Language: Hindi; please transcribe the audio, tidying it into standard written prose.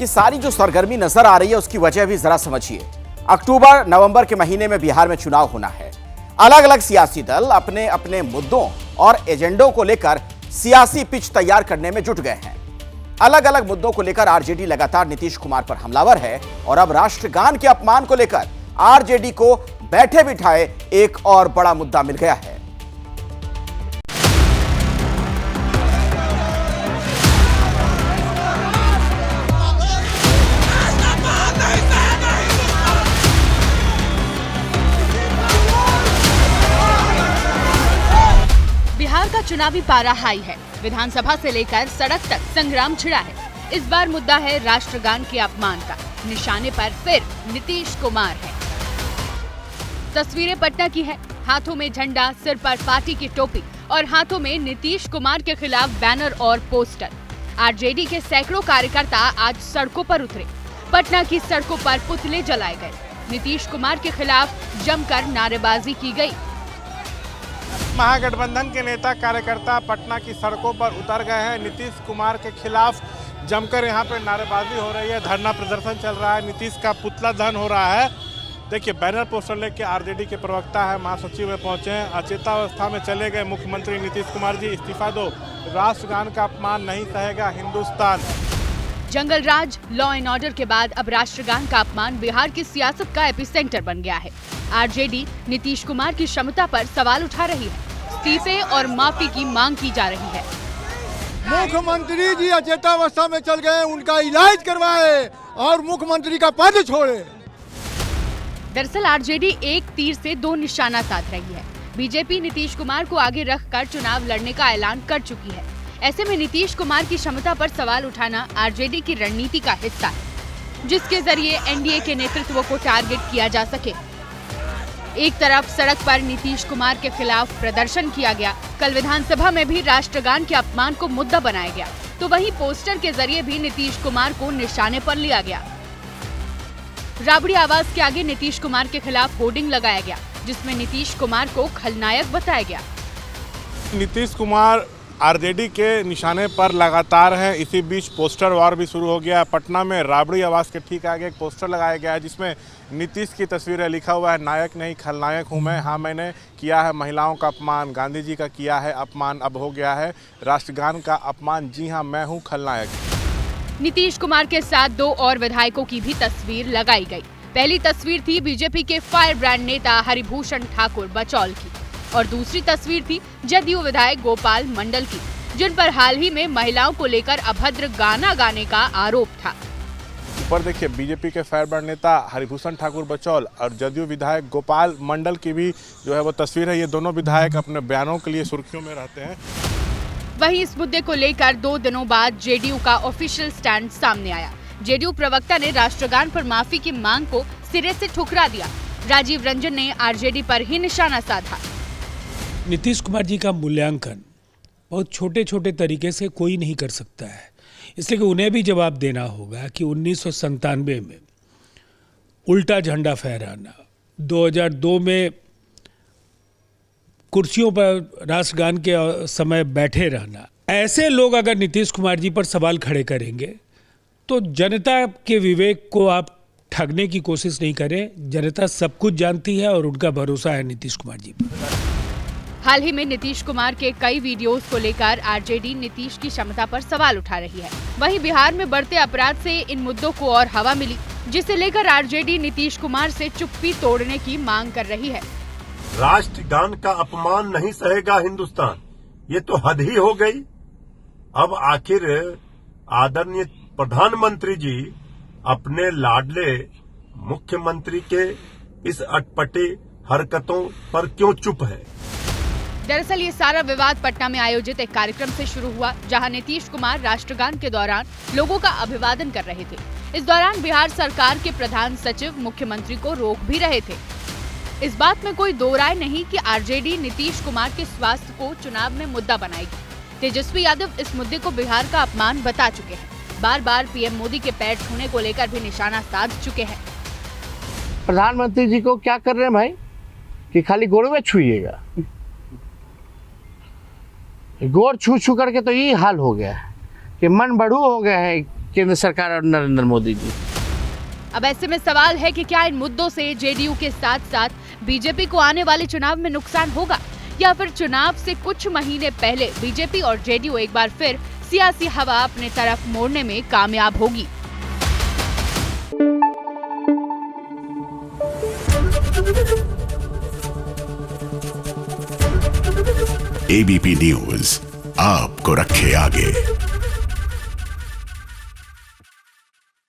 ये सारी जो सरगर्मी नजर आ रही है उसकी वजह भी जरा समझिए। अक्टूबर नवंबर के महीने में बिहार में चुनाव होना है। अलग अलग सियासी दल अपने अपने मुद्दों और एजेंडों को लेकर सियासी पिच तैयार करने में जुट गए हैं। अलग अलग मुद्दों को लेकर आरजेडी लगातार नीतीश कुमार पर हमलावर है और अब राष्ट्रगान के अपमान को लेकर आरजेडी को बैठे बिठाए एक और बड़ा मुद्दा मिल गया है। बिहार का चुनावी पारा हाई है। विधानसभा से लेकर सड़क तक संग्राम छिड़ा है। इस बार मुद्दा है राष्ट्रगान के अपमान का। निशाने पर फिर नीतीश कुमार है। तस्वीरें पटना की है। हाथों में झंडा, सिर पर पार्टी की टोपी और हाथों में नीतीश कुमार के खिलाफ बैनर और पोस्टर। आरजेडी के सैकड़ों कार्यकर्ता आज सड़कों पर उतरे। पटना की सड़कों पर पुतले जलाए गए। नीतीश कुमार के खिलाफ जमकर नारेबाजी की गई। महागठबंधन के नेता कार्यकर्ता पटना की सड़कों पर उतर गए हैं। नीतीश कुमार के खिलाफ जमकर यहाँ पे नारेबाजी हो रही है, धरना प्रदर्शन चल रहा है, नीतीश का पुतला दहन हो रहा है। देखिए, बैनर पोस्टर लेके आरजेडी के प्रवक्ता है, महासचिव में पहुंचे हैं। अचेतावस्था में चले गए मुख्यमंत्री नीतीश कुमार जी, इस्तीफा दो, राष्ट्रगान का अपमान नहीं सहेगा हिंदुस्तान। जंगल राज, लॉ एंड ऑर्डर के बाद अब राष्ट्रगान का अपमान बिहार की सियासत का एपिसेंटर बन गया है। आरजेडी नीतीश कुमार की क्षमता पर सवाल उठा रही है। इस्तीफे और माफी की मांग की जा रही है। मुख्यमंत्री जी अचेतावस्था में चल गए, उनका इलाज करवाए और मुख्यमंत्री का पद छोड़े। दरअसल आरजेडी एक तीर से दो निशाना साध रही है। बीजेपी नीतीश कुमार को आगे रखकर चुनाव लड़ने का ऐलान कर चुकी है। ऐसे में नीतीश कुमार की क्षमता पर सवाल उठाना आरजेडी की रणनीति का हिस्सा है, जिसके जरिए एनडीए के नेतृत्व को टारगेट किया जा सके। एक तरफ सड़क पर नीतीश कुमार के खिलाफ प्रदर्शन किया गया, कल विधानसभा में भी राष्ट्रगान के अपमान को मुद्दा बनाया गया, तो वहीं पोस्टर के जरिए भी नीतीश कुमार को निशाने पर लिया गया। राबड़ी आवास के आगे नीतीश कुमार के खिलाफ होर्डिंग लगाया गया, जिसमें नीतीश कुमार को खलनायक बताया गया। नीतीश कुमार आरजेडी के निशाने पर लगातार हैं। इसी बीच पोस्टर वार भी शुरू हो गया है। पटना में राबड़ी आवास के ठीक आगे एक पोस्टर लगाया गया है, जिसमें नीतीश की तस्वीरें, लिखा हुआ है नायक नहीं खलनायक हूं मैं। हाँ, मैंने किया है महिलाओं का अपमान, गांधी जी का किया है अपमान, अब हो गया है राष्ट्रगान का अपमान। जी हाँ, मैं हूँ खलनायक। नीतीश कुमार के साथ दो और विधायकों की भी तस्वीर लगाई गई। पहली तस्वीर थी बीजेपी के फायर ब्रांड नेता हरिभूषण ठाकुर बचौल की और दूसरी तस्वीर थी जदयू विधायक गोपाल मंडल की, जिन पर हाल ही में महिलाओं को लेकर अभद्र गाना गाने का आरोप था। ऊपर देखिए, बीजेपी के फायर ब्रांड नेता हरिभूषण ठाकुर बचौल और जदयू विधायक गोपाल मंडल की भी जो है वो तस्वीर है। ये दोनों विधायक अपने बयानों के लिए सुर्खियों में रहते हैं। वहीं इस मुद्दे को लेकर 2 दिनों बाद जेडीयू का ऑफिशियल स्टैंड सामने आया। जेडीयू प्रवक्ता ने राष्ट्रगान पर माफी की मांग को सिरे से ठुकरा दिया। राजीव रंजन ने आरजेडी पर ही निशाना साधा। नीतीश कुमार जी का मूल्यांकन बहुत छोटे छोटे तरीके से कोई नहीं कर सकता है, इसलिए कि उन्हें भी जवाब देना होगा कि 1997 में उल्टा झंडा फहराना, 2002 में कुर्सियों पर राष्ट्रगान के समय बैठे रहना, ऐसे लोग अगर नीतीश कुमार जी पर सवाल खड़े करेंगे तो जनता के विवेक को आप ठगने की कोशिश नहीं करें। जनता सब कुछ जानती है और उनका भरोसा है नीतीश कुमार जी पर। हाल ही में नीतीश कुमार के कई वीडियोस को लेकर आरजेडी नीतीश की क्षमता पर सवाल उठा रही है। वहीं बिहार में बढ़ते अपराध से इन मुद्दों को और हवा मिली, जिसे लेकर आरजेडी नीतीश कुमार से चुप्पी तोड़ने की मांग कर रही है। राष्ट्रगान का अपमान नहीं सहेगा हिंदुस्तान, ये तो हद ही हो गई। अब आखिर आदरणीय प्रधानमंत्री जी अपने लाडले मुख्यमंत्री के इस अटपटी हरकतों पर क्यों चुप है? दरअसल ये सारा विवाद पटना में आयोजित एक कार्यक्रम से शुरू हुआ, जहां नीतीश कुमार राष्ट्रगान के दौरान लोगों का अभिवादन कर रहे थे। इस दौरान बिहार सरकार के प्रधान सचिव मुख्यमंत्री को रोक भी रहे थे। इस बात में कोई दो राय नहीं कि आरजेडी नीतीश कुमार के स्वास्थ्य को चुनाव में मुद्दा बनाएगी। तेजस्वी यादव इस मुद्दे को बिहार का अपमान बता चुके हैं। बार बार पीएम मोदी के पैर छूने को लेकर भी निशाना साध चुके हैं। प्रधानमंत्री जी को क्या कर रहे हैं भाई कि खाली गोड़ में छुइएगा? गोड़ छू छू करके तो ये हाल हो गया है कि मन बढ़ू हो गए हैं केंद्र सरकार और नरेंद्र मोदी जी। अब ऐसे में सवाल है कि क्या इन मुद्दों से जेडीयू के साथ साथ बीजेपी को आने वाले चुनाव में नुकसान होगा, या फिर चुनाव से कुछ महीने पहले बीजेपी और जेडीयू एक बार फिर सियासी हवा अपने तरफ मोड़ने में कामयाब होगी। एबीपी न्यूज आपको रखे आगे।